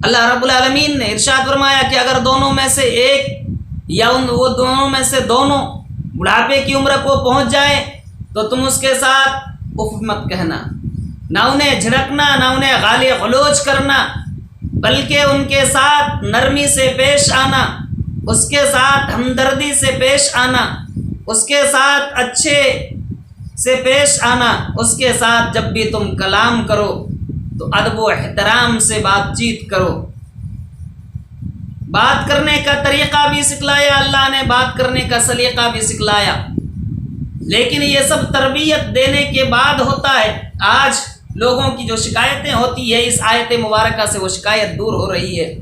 اللہ رب العالمین نے ارشاد فرمایا کہ اگر دونوں میں سے ایک یا وہ دونوں میں سے دونوں بڑھاپے کی عمر کو پہنچ جائے تو تم اس کے ساتھ اف مت کہنا، نہ انہیں جھڑکنا، نہ انہیں گالی غلوچ کرنا، بلکہ ان کے ساتھ نرمی سے پیش آنا، اس کے ساتھ ہمدردی سے پیش آنا، اس کے ساتھ اچھے سے پیش آنا، اس کے ساتھ جب بھی تم کلام کرو تو ادب و احترام سے بات چیت کرو۔ بات کرنے کا طریقہ بھی سکھلایا اللہ نے، بات کرنے کا سلیقہ بھی سکھلایا، لیکن یہ سب تربیت دینے کے بعد ہوتا ہے۔ آج لوگوں کی جو شکایتیں ہوتی ہے، اس آیت مبارکہ سے وہ شکایت دور ہو رہی ہے۔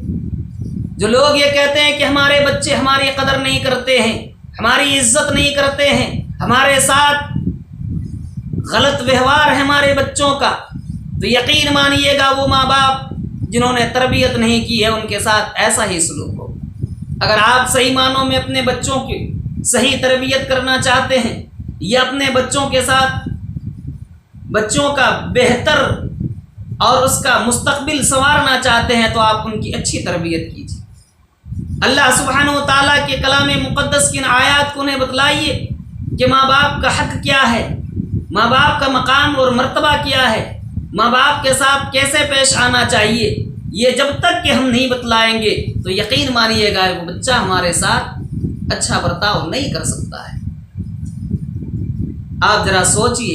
جو لوگ یہ کہتے ہیں کہ ہمارے بچے ہماری قدر نہیں کرتے ہیں، ہماری عزت نہیں کرتے ہیں، ہمارے ساتھ غلط ویوہار ہے ہمارے بچوں کا، تو یقین مانیے گا وہ ماں باپ جنہوں نے تربیت نہیں کی ہے ان کے ساتھ ایسا ہی سلوک ہو۔ اگر آپ صحیح معنوں میں اپنے بچوں کی صحیح تربیت کرنا چاہتے ہیں یا اپنے بچوں کے ساتھ بچوں کا بہتر اور اس کا مستقبل سنوارنا چاہتے ہیں تو آپ ان کی اچھی تربیت کیجیے۔ اللہ سبحانہ و تعالیٰ کے کلام مقدس کی ان آیات کو انہیں بتلائیے کہ ماں باپ کا حق کیا ہے، ماں باپ کا مقام اور مرتبہ کیا ہے، ماں باپ کے ساتھ کیسے پیش آنا چاہیے۔ یہ جب تک کہ ہم نہیں بتلائیں گے تو یقین مانیے گا وہ بچہ ہمارے ساتھ اچھا برتاؤ نہیں کر سکتا ہے۔ آپ ذرا سوچئے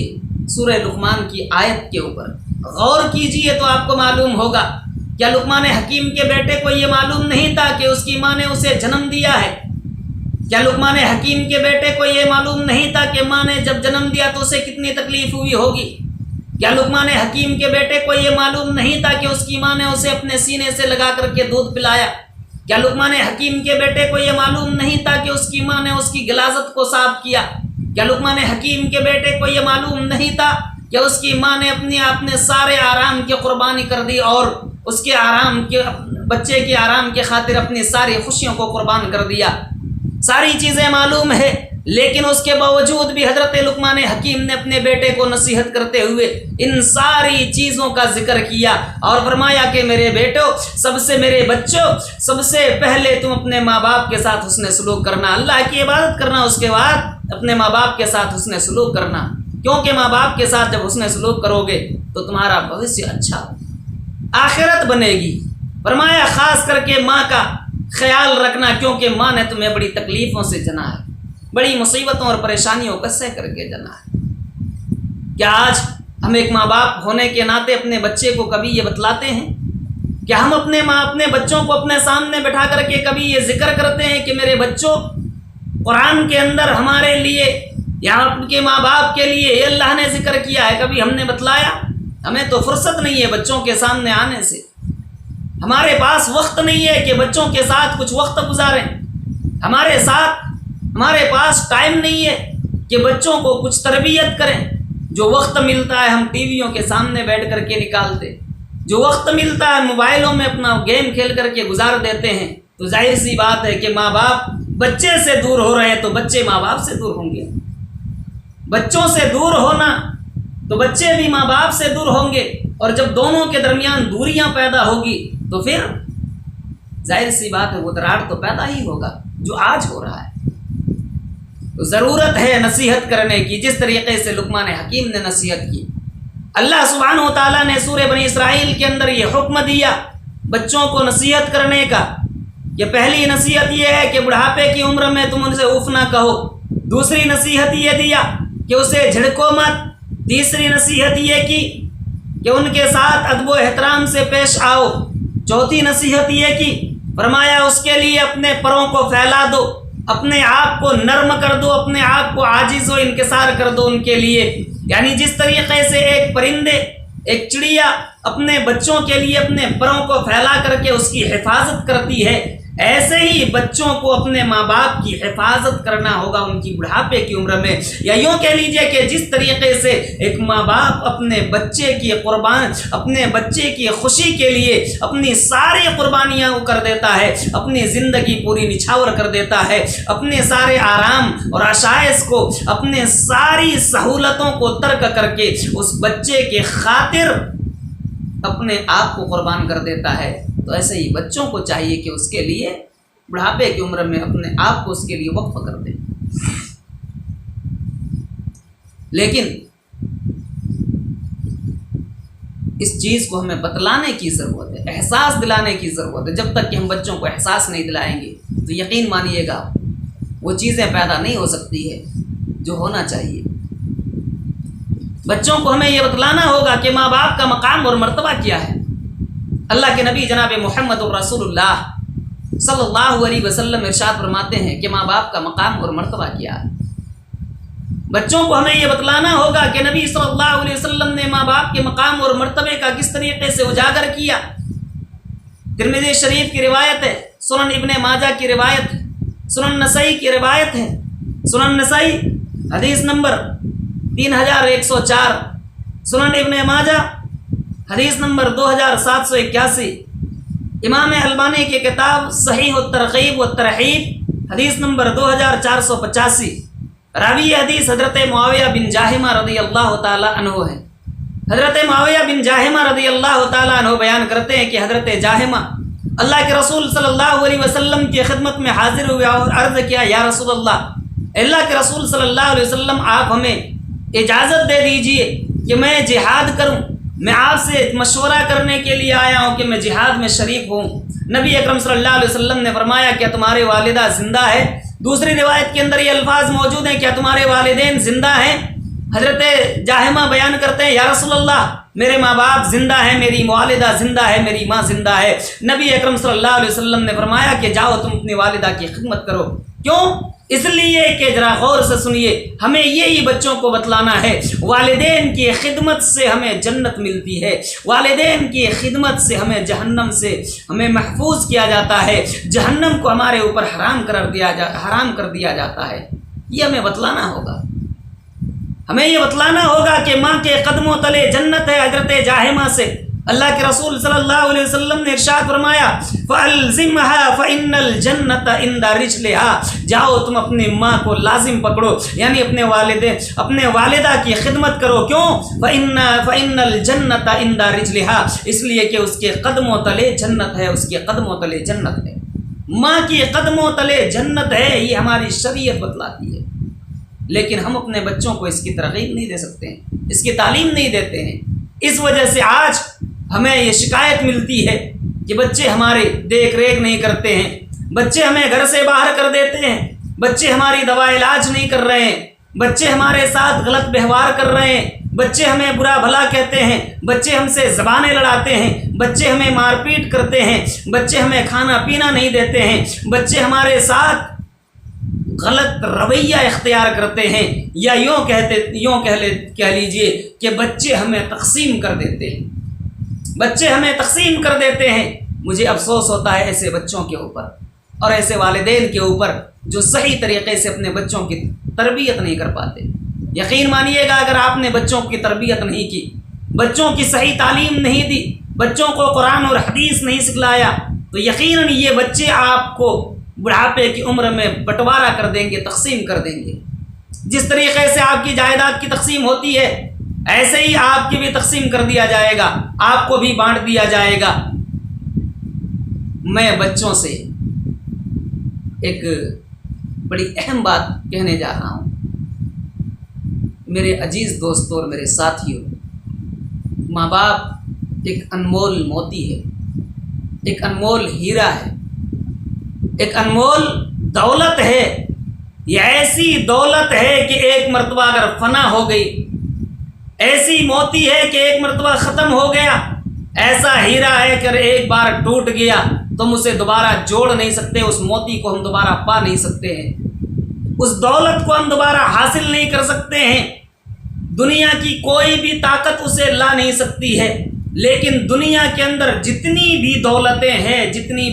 سورہ لقمان کی آیت کے اوپر غور کیجئے تو آپ کو معلوم ہوگا، کیا لقمان حکیم کے بیٹے کو یہ معلوم نہیں تھا کہ اس کی ماں نے اسے جنم دیا ہے؟ کیا لقمان حکیم کے بیٹے کو یہ معلوم نہیں تھا کہ ماں نے جب جنم دیا تو اسے کتنی تکلیف ہوئی ہوگی؟ کیا لقمان حکیم کے بیٹے کو یہ معلوم نہیں تھا کہ اس کی ماں نے اسے اپنے سینے سے لگا کر کے دودھ پلایا؟ کیا لقمان حکیم کے بیٹے کو یہ معلوم نہیں تھا کہ اس کی ماں نے اس کی غلاظت کو صاف کیا؟ کیا لقمان حکیم کے بیٹے کو یہ معلوم نہیں تھا کہ اس کی ماں نے اپنے سارے آرام کی قربانی کر دی اور اس کے آرام کے بچے کے آرام کے خاطر اپنی ساری خوشیوں کو قربان کر دیا؟ ساری چیزیں معلوم ہے، لیکن اس کے باوجود بھی حضرت لقمان حکیم نے اپنے بیٹے کو نصیحت کرتے ہوئے ان ساری چیزوں کا ذکر کیا اور فرمایا کہ میرے بیٹو، میرے بچوں، سب سے پہلے تم اپنے ماں باپ کے ساتھ حسن سلوک کرنا، اللہ کی عبادت کرنا، اس کے بعد اپنے ماں باپ کے ساتھ حسن سلوک کرنا، کیونکہ ماں باپ کے ساتھ جب حسن سلوک کرو گے تو تمہارا بھوشیہ اچھا آخرت بنے گی۔ فرمایا خاص کر کے ماں کا خیال رکھنا، کیونکہ ماں نے تمہیں بڑی تکلیفوں سے جنا ہے، بڑی مصیبتوں اور پریشانیوں کا سہ کر کے جنا ہے۔ کیا آج ہم ایک ماں باپ ہونے کے ناطے اپنے بچے کو کبھی یہ بتلاتے ہیں؟ کیا ہم اپنے بچوں کو اپنے سامنے بٹھا کر کے کبھی یہ ذکر کرتے ہیں کہ میرے بچوں، قرآن کے اندر ہمارے لیے یا ان کے ماں باپ کے لیے یہ اللہ نے ذکر کیا ہے؟ کبھی ہم نے بتلایا؟ ہمیں تو فرصت نہیں ہے بچوں کے سامنے آنے سے، ہمارے پاس وقت نہیں ہے کہ بچوں کے ساتھ کچھ وقت گزاریں، ہمارے پاس ٹائم نہیں ہے کہ بچوں کو کچھ تربیت کریں۔ جو وقت ملتا ہے ہم ٹی ویوں کے سامنے بیٹھ کر کے نکالتے، جو وقت ملتا ہے موبائلوں میں اپنا گیم کھیل کر کے گزار دیتے ہیں۔ تو ظاہر سی بات ہے کہ ماں باپ بچے سے دور ہو رہے ہیں تو بچے ماں باپ سے دور ہوں گے، بچوں سے دور ہونا تو بچے بھی ماں باپ سے دور ہوں گے، اور جب دونوں کے درمیان دوریاں پیدا ہوگی تو پھر ظاہر سی بات ہے وہ دراڑ تو پیدا ہی ہوگا جو آج ہو رہا ہے۔ تو ضرورت ہے نصیحت کرنے کی، جس طریقے سے لقمان حکیم نے نصیحت کی۔ اللہ سبحانہ و تعالیٰ نے سورہ بنی اسرائیل کے اندر یہ حکم دیا بچوں کو نصیحت کرنے کا۔ یہ پہلی نصیحت یہ ہے کہ بڑھاپے کی عمر میں تم ان سے اف نہ کہو، دوسری نصیحت یہ دیا کہ اسے جھڑکو مت، تیسری نصیحت یہ کی کہ ان کے ساتھ ادب و احترام سے پیش آؤ، چوتھی نصیحت یہ کی فرمایا اس کے لیے اپنے پروں کو پھیلا دو، اپنے آپ کو نرم کر دو، اپنے آپ کو عاجز و انکسار کر دو ان کے لیے۔ یعنی جس طریقے سے ایک پرندے، ایک چڑیا اپنے بچوں کے لیے اپنے پروں کو پھیلا کر کے اس کی حفاظت کرتی ہے، ایسے ہی بچوں کو اپنے ماں باپ کی حفاظت کرنا ہوگا ان کی بڑھاپے کی عمر میں۔ یا یوں کہہ لیجئے کہ جس طریقے سے ایک ماں باپ اپنے بچے کی خوشی کے لیے اپنی ساری قربانیاں کر دیتا ہے، اپنی زندگی پوری نچھاور کر دیتا ہے، اپنے سارے آرام اور عشائش کو، اپنے ساری سہولتوں کو ترک کر کے اس بچے کے خاطر اپنے آپ کو قربان کر دیتا ہے تو ایسے ہی بچوں کو چاہیے کہ اس کے لیے بڑھاپے کی عمر میں اپنے آپ کو اس کے لیے وقف کر دیں۔ لیکن اس چیز کو ہمیں بتلانے کی ضرورت ہے، احساس دلانے کی ضرورت ہے۔ جب تک کہ ہم بچوں کو احساس نہیں دلائیں گے تو یقین مانیے گا وہ چیزیں پیدا نہیں ہو سکتی ہے جو ہونا چاہیے۔ بچوں کو ہمیں یہ بتلانا ہوگا کہ ماں باپ کا مقام اور مرتبہ کیا ہے۔ اللہ کے نبی جناب محمد رسول اللہ صلی اللہ علیہ وسلم ارشاد فرماتے ہیں کہ ماں باپ کا مقام اور مرتبہ کیا ہے۔ بچوں کو ہمیں یہ بتلانا ہوگا کہ نبی صلی اللہ علیہ وسلم نے ماں باپ کے مقام اور مرتبے کا کس طریقے سے اجاگر کیا۔ ترمذی شریف کی روایت ہے، سنن ابن ماجہ کی روایت ہے، سنن نسائی کی روایت ہے، سنن نسائی حدیث نمبر 3104، سنن ابن ماجہ حدیث نمبر 2781، امام البانی کی کتاب صحیح الترغیب والترہیب حدیث نمبر 2485۔ راوی حدیث حضرت معاویہ بن جاہمہ رضی اللہ تعالی عنہ ہے۔ حضرت معاویہ بن جاہمہ رضی اللہ تعالی عنہ بیان کرتے ہیں کہ حضرت جاہمہ اللہ کے رسول صلی اللہ علیہ وسلم کی خدمت میں حاضر ہوئے اور عرض کیا، یا رسول اللہ کے رسول صلی اللہ علیہ وسلم آپ ہمیں اجازت دے دیجئے کہ میں جہاد کروں، میں آپ سے مشورہ کرنے کے لیے آیا ہوں کہ میں جہاد میں شریک ہوں۔ نبی اکرم صلی اللہ علیہ وسلم نے فرمایا، کیا تمہارے والدہ زندہ ہے؟ دوسری روایت کے اندر یہ الفاظ موجود ہیں، کیا تمہارے والدین زندہ ہیں؟ حضرت جاہمہ بیان کرتے ہیں، یا رسول اللہ میرے ماں باپ زندہ ہیں، میری والدہ زندہ ہے، میری ماں زندہ ہے۔ نبی اکرم صلی اللہ علیہ وسلم نے فرمایا کہ جاؤ تم اپنی والدہ کی خدمت کرو۔ کیوں؟ اس لیے کہ ذرا غور سے سنیے، ہمیں یہی بچوں کو بتلانا ہے، والدین کی خدمت سے ہمیں جنت ملتی ہے، والدین کی خدمت سے ہمیں جہنم سے ہمیں محفوظ کیا جاتا ہے، جہنم کو ہمارے اوپر حرام کر دیا جاتا ہے۔ یہ ہمیں بتلانا ہوگا، ہمیں یہ بتلانا ہوگا کہ ماں کے قدموں تلے جنت ہے۔ حضرت جاہمہ سے اللہ کے رسول صلی اللہ علیہ وسلم نے ارشاد فرمایا، فَأَلْزِمْهَا فَإِنَّ الْجَنَّةَ عِنْدَ رِجْلِهَا، جاؤ تم اپنی ماں کو لازم پکڑو، یعنی اپنے والدہ کی خدمت کرو۔ کیوں؟ فَإِنَّ الْجَنَّةَ عِنْدَ رِجْلِهَا، اس لیے کہ اس کے قدموں تلے جنت ہے، اس کے قدموں تلے جنت ہے، ماں کی قدموں تلے جنت ہے، یہ ہماری شریعت بتلاتی ہے۔ لیکن ہم اپنے بچوں کو اس کی ترغیب نہیں دے سکتے ہیں، اس کی تعلیم نہیں دیتے ہیں۔ اس وجہ سے آج ہمیں یہ شکایت ملتی ہے کہ بچے ہمارے دیکھ ریکھ نہیں کرتے ہیں، بچے ہمیں گھر سے باہر کر دیتے ہیں، بچے ہماری دوا علاج نہیں کر رہے ہیں، بچے ہمارے ساتھ غلط ویوہار کر رہے ہیں، بچے ہمیں برا بھلا کہتے ہیں، بچے ہم سے زبانیں لڑاتے ہیں، بچے ہمیں مار پیٹ کرتے ہیں، بچے ہمیں کھانا پینا نہیں دیتے ہیں، بچے ہمارے ساتھ غلط رویہ اختیار کرتے ہیں، یا یوں کہہ لیجئے کہ بچے ہمیں تقسیم کر دیتے ہیں، بچے ہمیں تقسیم کر دیتے ہیں۔ مجھے افسوس ہوتا ہے ایسے بچوں کے اوپر اور ایسے والدین کے اوپر جو صحیح طریقے سے اپنے بچوں کی تربیت نہیں کر پاتے۔ یقین مانیے گا، اگر آپ نے بچوں کی تربیت نہیں کی، بچوں کی صحیح تعلیم نہیں دی، بچوں کو قرآن اور حدیث نہیں سکھلایا، تو یقیناً یہ بچے آپ کو بڑھاپے کی عمر میں بٹوارا کر دیں گے، تقسیم کر دیں گے۔ جس طریقے سے آپ کی جائیداد کی تقسیم ہوتی ہے، ایسے ہی آپ کی بھی تقسیم کر دیا جائے گا، آپ کو بھی بانٹ دیا جائے گا۔ میں بچوں سے ایک بڑی اہم بات کہنے جا رہا ہوں۔ میرے عزیز دوستوں اور میرے ساتھیوں، ماں باپ ایک انمول موتی ہے، ایک انمول ہیرا ہے، ایک انمول دولت ہے۔ یہ ایسی دولت ہے کہ ایک مرتبہ اگر فنا ہو گئی، ایسی موتی ہے کہ ایک مرتبہ ختم ہو گیا، ایسا ہیرا ہے کہ ایک بار ٹوٹ گیا تم اسے دوبارہ جوڑ نہیں سکتے، اس موتی کو ہم دوبارہ پا نہیں سکتے ہیں، اس دولت کو ہم دوبارہ حاصل نہیں کر سکتے ہیں، دنیا کی کوئی بھی طاقت اسے لا نہیں سکتی ہے۔ لیکن دنیا کے اندر جتنی بھی دولتیں ہیں، جتنی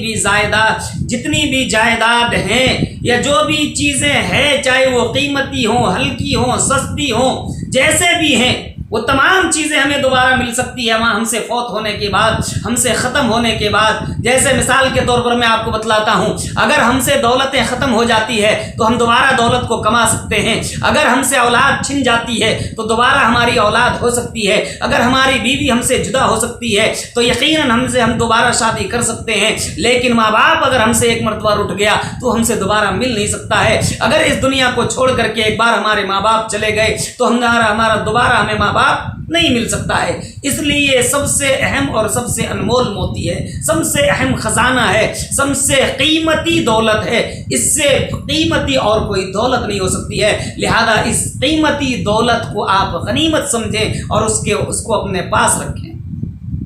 بھی جائیداد ہیں، یا جو بھی چیزیں ہیں، چاہے وہ قیمتی ہوں، ہلکی ہوں، سستی ہوں، جیسے بھی ہیں، وہ تمام چیزیں ہمیں دوبارہ مل سکتی ہے وہاں ہم سے فوت ہونے کے بعد، ہم سے ختم ہونے کے بعد۔ جیسے مثال کے طور پر میں آپ کو بتلاتا ہوں، اگر ہم سے دولتیں ختم ہو جاتی ہے تو ہم دوبارہ دولت کو کما سکتے ہیں۔ اگر ہم سے اولاد چھن جاتی ہے تو دوبارہ ہماری اولاد ہو سکتی ہے۔ اگر ہماری بیوی ہم سے جدا ہو سکتی ہے تو یقیناً ہم دوبارہ شادی کر سکتے ہیں۔ لیکن ماں باپ اگر ہم سے ایک مرتبہ رٹ گیا تو ہم سے دوبارہ مل نہیں سکتا ہے۔ اگر اس دنیا کو چھوڑ کر کے ایک بار ہمارے ماں باپ چلے گئے تو ہمارا دوبارہ ہمیں ماں باپ نہیں مل سکتا ہے۔ اس لیے سب سے اہم اور سب سے انمول موتی ہے، سب سے اہم خزانہ ہے، سب سے قیمتی دولت ہے، اس سے قیمتی اور کوئی دولت نہیں ہو سکتی ہے۔ لہذا اس قیمتی دولت کو آپ غنیمت سمجھیں اور اس کو اپنے پاس رکھیں۔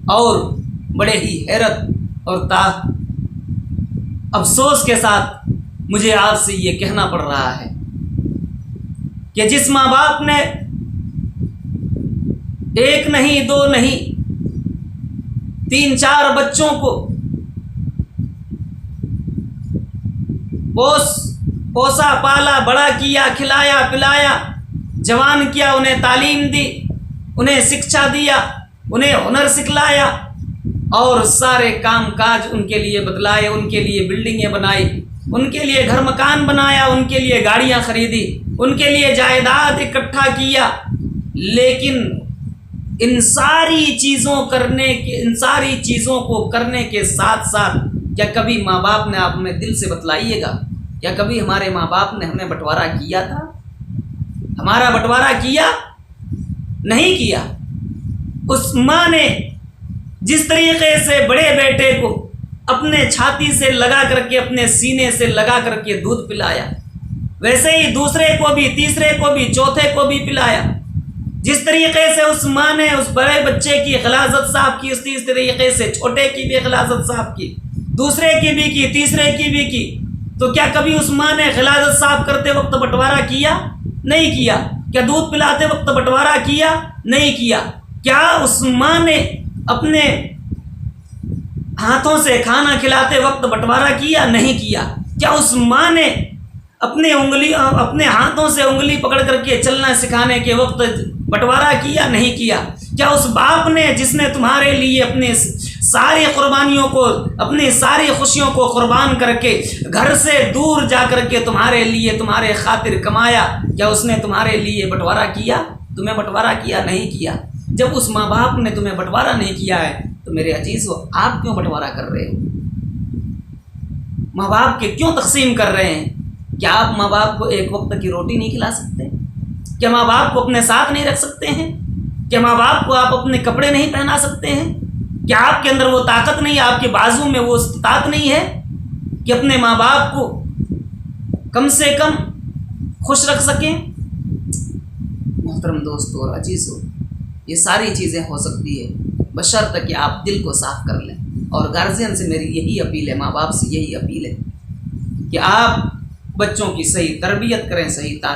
اور بڑے ہی حیرت اور افسوس کے ساتھ مجھے آپ سے یہ کہنا پڑ رہا ہے کہ جس ماں باپ نے ایک نہیں، دو نہیں، 3-4 بچوں کو پوسا پالا، بڑا کیا، کھلایا پلایا، جوان کیا، انہیں تعلیم دی، انہیں شکشا دیا، انہیں ہنر سکھلایا اور سارے کام کاج ان کے لیے بدلائے، ان کے لیے بلڈنگیں بنائی، ان کے لیے گھر مکان بنایا، ان کے لیے گاڑیاں خریدی، ان کے لیے جائیداد اکٹھا کیا، لیکن ان ساری چیزوں کو کرنے کے ساتھ ساتھ کیا کبھی ماں باپ نے آپ میں دل سے بتلائیے گا، کیا کبھی ہمارے ماں باپ نے ہمیں بٹوارا کیا تھا؟ ہمارا بٹوارا کیا؟ نہیں کیا۔ اس ماں نے جس طریقے سے بڑے بیٹے کو اپنے چھاتی سے لگا کر کے، اپنے سینے سے لگا کر کے دودھ پلایا، ویسے ہی دوسرے کو بھی، تیسرے کو بھی، چوتھے کو بھی پلایا۔ جس طریقے سے اس ماں نے اس بڑے بچے کی غلاظت صاف کی، اس طریقے سے چھوٹے کی بھی غلاظت صاف کی، دوسرے کی بھی کی، تیسرے کی بھی کی۔ تو کیا کبھی اس ماں نے غلاظت صاف کرتے وقت بٹوارا کیا؟ نہیں کیا۔ کیا دودھ پلاتے وقت بٹوارا کیا؟ نہیں کیا۔ کیا اس ماں نے اپنے ہاتھوں سے کھانا کھلاتے وقت بٹوارا کیا؟ نہیں کیا۔ کیا اس ماں نے اپنے ہاتھوں سے انگلی پکڑ کر کے چلنا سکھانے کے وقت بٹوارا کیا؟ نہیں کیا۔ کیا اس باپ نے جس نے تمہارے لیے اپنے ساری قربانیوں کو، اپنی ساری خوشیوں کو قربان کر کے گھر سے دور جا کر کے تمہارے لیے، تمہارے خاطر کمایا، کیا اس نے تمہارے لیے بٹوارا کیا؟ تمہیں بٹوارا کیا؟ نہیں کیا۔ جب اس ماں باپ نے تمہیں بٹوارا نہیں کیا ہے تو میرے عزیزو، آپ کیوں بٹوارا کر رہے ہو؟ ماں باپ کے کیوں تقسیم کر رہے ہیں؟ کیا آپ ماں باپ کو ایک وقت کی روٹی نہیں کھلا سکتے؟ کیا ماں باپ کو اپنے ساتھ نہیں رکھ سکتے ہیں؟ کیا ماں باپ کو آپ اپنے کپڑے نہیں پہنا سکتے ہیں؟ کیا آپ کے اندر وہ طاقت نہیں ہے، آپ کے بازو میں وہ استطاعت نہیں ہے کہ اپنے ماں باپ کو کم سے کم خوش رکھ سکیں؟ محترم دوستو اور عزیزو، یہ ساری چیزیں ہو سکتی ہے بشرط کہ آپ دل کو صاف کر لیں۔ اور گارجین سے میری یہی اپیل ہے، ماں باپ سے یہی اپیل ہے کہ آپ بچوں کی صحیح تربیت کریں، صحیح تعلیم